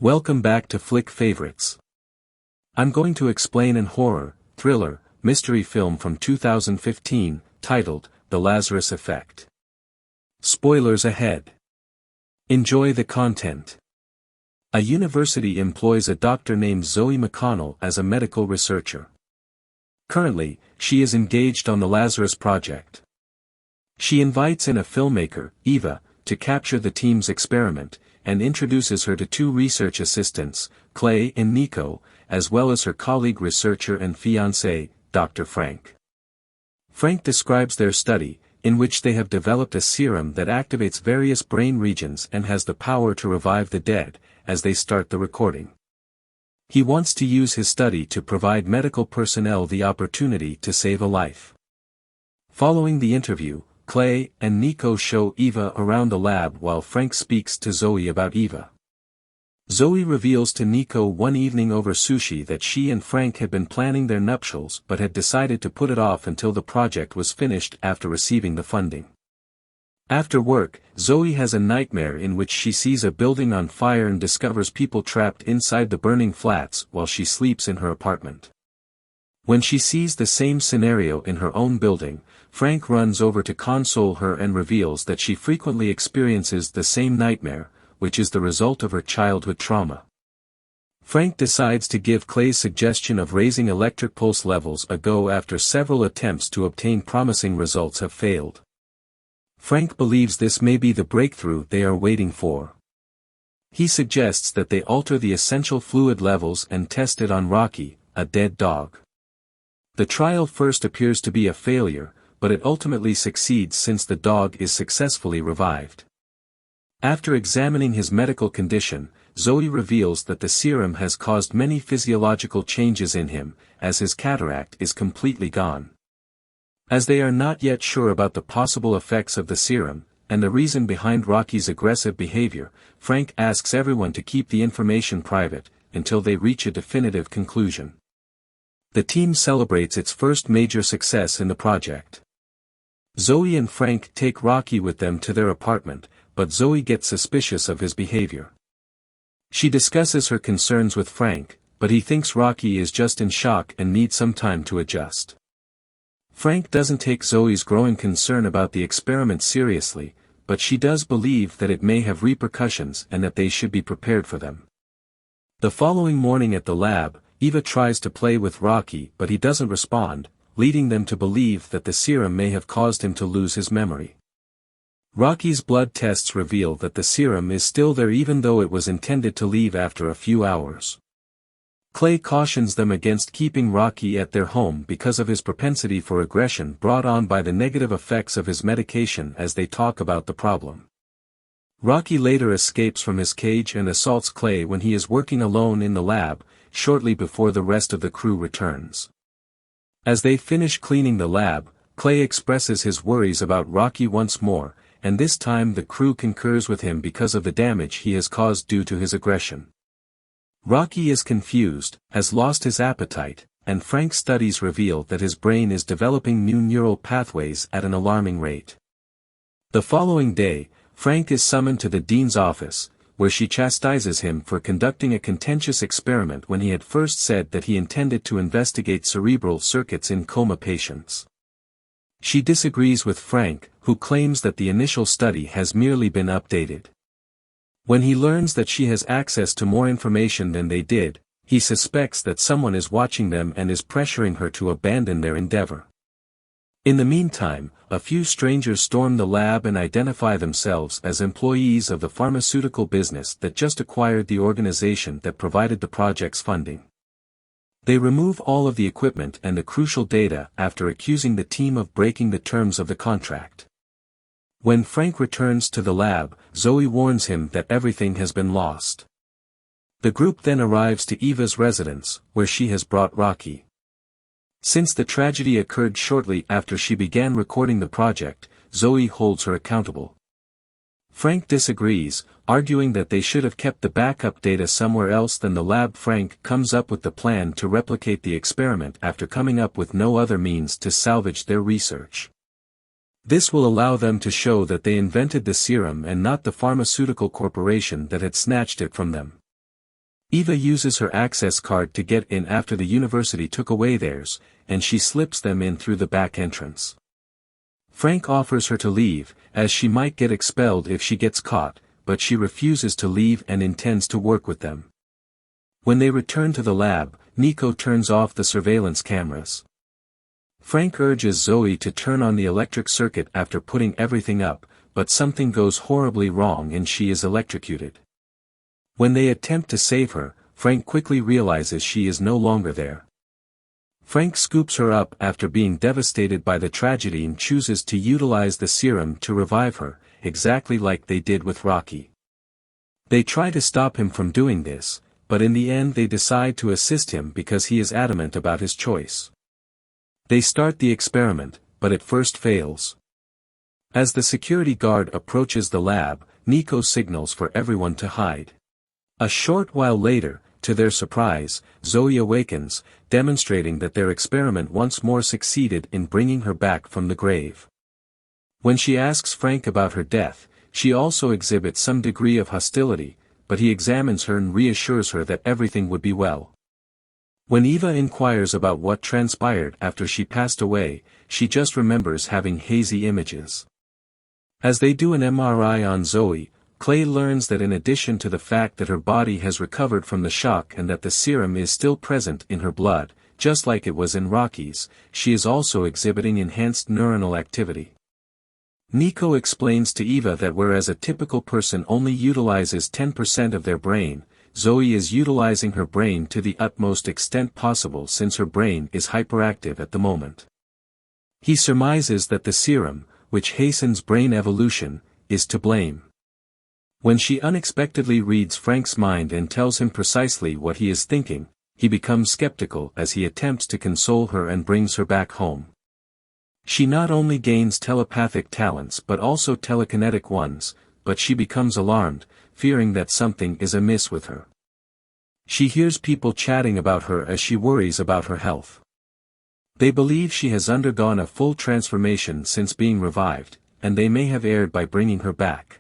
Welcome back to Flick Favorites. I'm going to explain an horror, thriller, mystery film from 2015, titled, The Lazarus Effect. Spoilers ahead. Enjoy the content. A university employs a doctor named Zoe McConnell as a medical researcher. Currently, she is engaged on the Lazarus project. She invites in a filmmaker, Eva, to capture the team's experiment, and introduces her to two research assistants, Clay and Nico, as well as her colleague researcher and fiancé, Dr. Frank. Frank describes their study, in which they have developed a serum that activates various brain regions and has the power to revive the dead, as they start the recording. He wants to use his study to provide medical personnel the opportunity to save a life. Following the interview, Clay and Nico show Eva around the lab while Frank speaks to Zoe about Eva. Zoe reveals to Nico one evening over sushi that she and Frank had been planning their nuptials but had decided to put it off until the project was finished after receiving the funding. After work, Zoe has a nightmare in which she sees a building on fire and discovers people trapped inside the burning flats while she sleeps in her apartment. When she sees the same scenario in her own building, Frank runs over to console her and reveals that she frequently experiences the same nightmare, which is the result of her childhood trauma. Frank decides to give Clay's suggestion of raising electric pulse levels a go after several attempts to obtain promising results have failed. Frank believes this may be the breakthrough they are waiting for. He suggests that they alter the essential fluid levels and test it on Rocky, a dead dog. The trial first appears to be a failure, but it ultimately succeeds since the dog is successfully revived. After examining his medical condition, Zoe reveals that the serum has caused many physiological changes in him, as his cataract is completely gone. As they are not yet sure about the possible effects of the serum, and the reason behind Rocky's aggressive behavior, Frank asks everyone to keep the information private, until they reach a definitive conclusion. The team celebrates its first major success in the project. Zoe and Frank take Rocky with them to their apartment, but Zoe gets suspicious of his behavior. She discusses her concerns with Frank, but he thinks Rocky is just in shock and needs some time to adjust. Frank doesn't take Zoe's growing concern about the experiment seriously, but she does believe that it may have repercussions and that they should be prepared for them. The following morning at the lab, Eva tries to play with Rocky but he doesn't respond, leading them to believe that the serum may have caused him to lose his memory. Rocky's blood tests reveal that the serum is still there even though it was intended to leave after a few hours. Clay cautions them against keeping Rocky at their home because of his propensity for aggression brought on by the negative effects of his medication as they talk about the problem. Rocky later escapes from his cage and assaults Clay when he is working alone in the lab, shortly before the rest of the crew returns. As they finish cleaning the lab, Clay expresses his worries about Rocky once more, and this time the crew concurs with him because of the damage he has caused due to his aggression. Rocky is confused, has lost his appetite, and Frank's studies reveal that his brain is developing new neural pathways at an alarming rate. The following day, Frank is summoned to the dean's office, where she chastises him for conducting a contentious experiment when he had first said that he intended to investigate cerebral circuits in coma patients. She disagrees with Frank, who claims that the initial study has merely been updated. When he learns that she has access to more information than they did, he suspects that someone is watching them and is pressuring her to abandon their endeavor. In the meantime, a few strangers storm the lab and identify themselves as employees of the pharmaceutical business that just acquired the organization that provided the project's funding. They remove all of the equipment and the crucial data after accusing the team of breaking the terms of the contract. When Frank returns to the lab, Zoe warns him that everything has been lost. The group then arrives to Eva's residence, where she has brought Rocky. Since the tragedy occurred shortly after she began recording the project, Zoe holds her accountable. Frank disagrees, arguing that they should have kept the backup data somewhere else than the lab. Frank comes up with the plan to replicate the experiment after coming up with no other means to salvage their research. This will allow them to show that they invented the serum and not the pharmaceutical corporation that had snatched it from them. Eva uses her access card to get in after the university took away theirs, and she slips them in through the back entrance. Frank offers her to leave, as she might get expelled if she gets caught, but she refuses to leave and intends to work with them. When they return to the lab, Nico turns off the surveillance cameras. Frank urges Zoe to turn on the electric circuit after putting everything up, but something goes horribly wrong and she is electrocuted. When they attempt to save her, Frank quickly realizes she is no longer there. Frank scoops her up after being devastated by the tragedy and chooses to utilize the serum to revive her, exactly like they did with Rocky. They try to stop him from doing this, but in the end they decide to assist him because he is adamant about his choice. They start the experiment, but it first fails. As the security guard approaches the lab, Nico signals for everyone to hide. A short while later, to their surprise, Zoe awakens, demonstrating that their experiment once more succeeded in bringing her back from the grave. When she asks Frank about her death, she also exhibits some degree of hostility, but he examines her and reassures her that everything would be well. When Eva inquires about what transpired after she passed away, she just remembers having hazy images. As they do an MRI on Zoe, Clay learns that in addition to the fact that her body has recovered from the shock and that the serum is still present in her blood, just like it was in Rocky's, she is also exhibiting enhanced neuronal activity. Nico explains to Eva that whereas a typical person only utilizes 10% of their brain, Zoe is utilizing her brain to the utmost extent possible since her brain is hyperactive at the moment. He surmises that the serum, which hastens brain evolution, is to blame. When she unexpectedly reads Frank's mind and tells him precisely what he is thinking, he becomes skeptical as he attempts to console her and brings her back home. She not only gains telepathic talents but also telekinetic ones, but she becomes alarmed, fearing that something is amiss with her. She hears people chatting about her as she worries about her health. They believe she has undergone a full transformation since being revived, and they may have erred by bringing her back.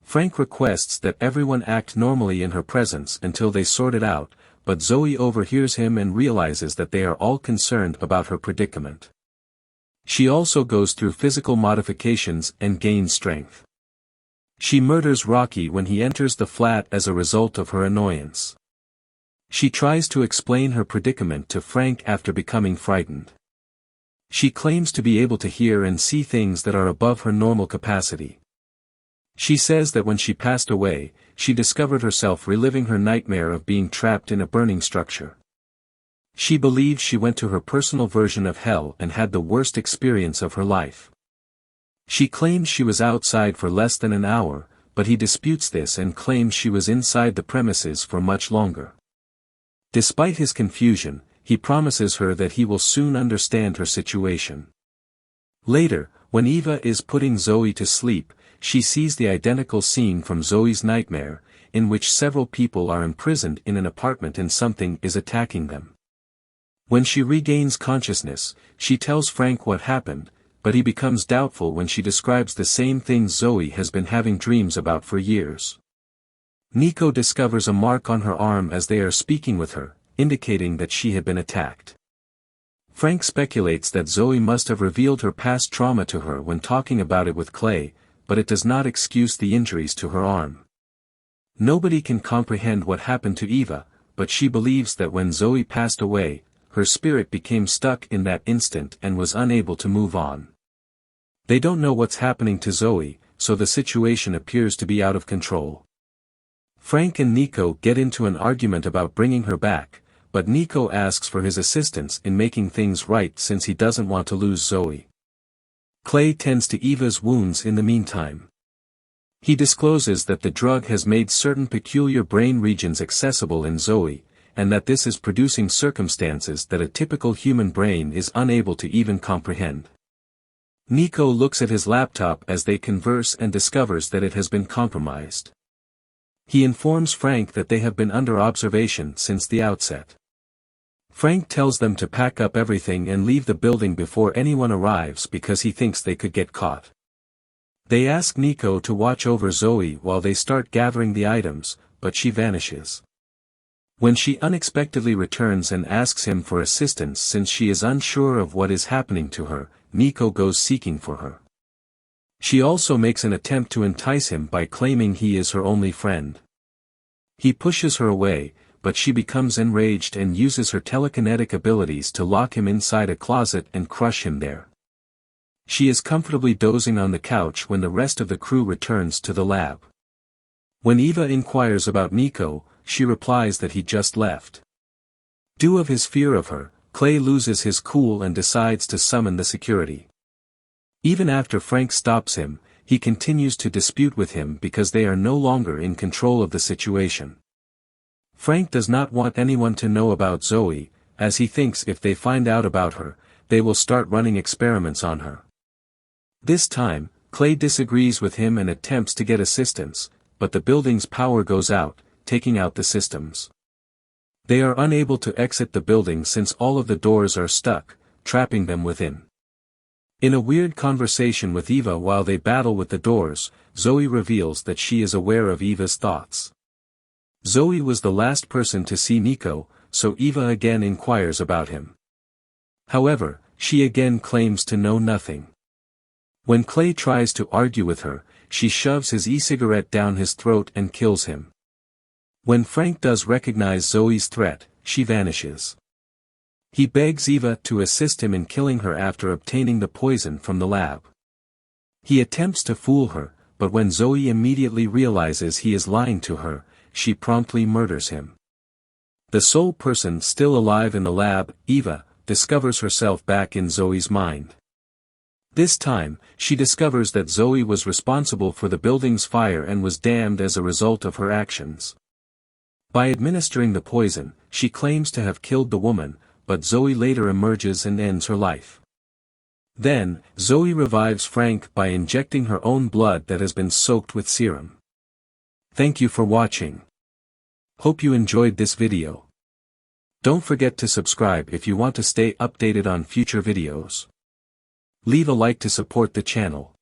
Frank requests that everyone act normally in her presence until they sort it out, but Zoe overhears him and realizes that they are all concerned about her predicament. She also goes through physical modifications and gains strength. She murders Rocky when he enters the flat as a result of her annoyance. She tries to explain her predicament to Frank after becoming frightened. She claims to be able to hear and see things that are above her normal capacity. She says that when she passed away, she discovered herself reliving her nightmare of being trapped in a burning structure. She believes she went to her personal version of hell and had the worst experience of her life. She claims she was outside for less than an hour, but he disputes this and claims she was inside the premises for much longer. Despite his confusion, he promises her that he will soon understand her situation. Later, when Eva is putting Zoe to sleep, she sees the identical scene from Zoe's nightmare, in which several people are imprisoned in an apartment and something is attacking them. When she regains consciousness, she tells Frank what happened, but he becomes doubtful when she describes the same things Zoe has been having dreams about for years. Nico discovers a mark on her arm as they are speaking with her, indicating that she had been attacked. Frank speculates that Zoe must have revealed her past trauma to her when talking about it with Clay, but it does not excuse the injuries to her arm. Nobody can comprehend what happened to Eva, but she believes that when Zoe passed away, her spirit became stuck in that instant and was unable to move on. They don't know what's happening to Zoe, so the situation appears to be out of control. Frank and Nico get into an argument about bringing her back, but Nico asks for his assistance in making things right since he doesn't want to lose Zoe. Clay tends to Eva's wounds in the meantime. He discloses that the drug has made certain peculiar brain regions accessible in Zoe, and that this is producing circumstances that a typical human brain is unable to even comprehend. Nico looks at his laptop as they converse and discovers that it has been compromised. He informs Frank that they have been under observation since the outset. Frank tells them to pack up everything and leave the building before anyone arrives because he thinks they could get caught. They ask Nico to watch over Zoe while they start gathering the items, but she vanishes. When she unexpectedly returns and asks him for assistance since she is unsure of what is happening to her, Nico goes seeking for her. She also makes an attempt to entice him by claiming he is her only friend. He pushes her away, but she becomes enraged and uses her telekinetic abilities to lock him inside a closet and crush him there. She is comfortably dozing on the couch when the rest of the crew returns to the lab. When Eva inquires about Nico, she replies that he just left. Due of his fear of her, Clay loses his cool and decides to summon the security. Even after Frank stops him, he continues to dispute with him because they are no longer in control of the situation. Frank does not want anyone to know about Zoe, as he thinks if they find out about her, they will start running experiments on her. This time, Clay disagrees with him and attempts to get assistance, but the building's power goes out, taking out the systems. They are unable to exit the building since all of the doors are stuck, trapping them within. In a weird conversation with Eva while they battle with the doors, Zoe reveals that she is aware of Eva's thoughts. Zoe was the last person to see Nico, so Eva again inquires about him. However, she again claims to know nothing. When Clay tries to argue with her, she shoves his e-cigarette down his throat and kills him. When Frank does recognize Zoe's threat, she vanishes. He begs Eva to assist him in killing her after obtaining the poison from the lab. He attempts to fool her, but when Zoe immediately realizes he is lying to her, she promptly murders him. The sole person still alive in the lab, Eva, discovers herself back in Zoe's mind. This time, she discovers that Zoe was responsible for the building's fire and was damned as a result of her actions. By administering the poison, she claims to have killed the woman, but Zoe later emerges and ends her life. Then, Zoe revives Frank by injecting her own blood that has been soaked with serum. Thank you for watching. Hope you enjoyed this video. Don't forget to subscribe if you want to stay updated on future videos. Leave a like to support the channel.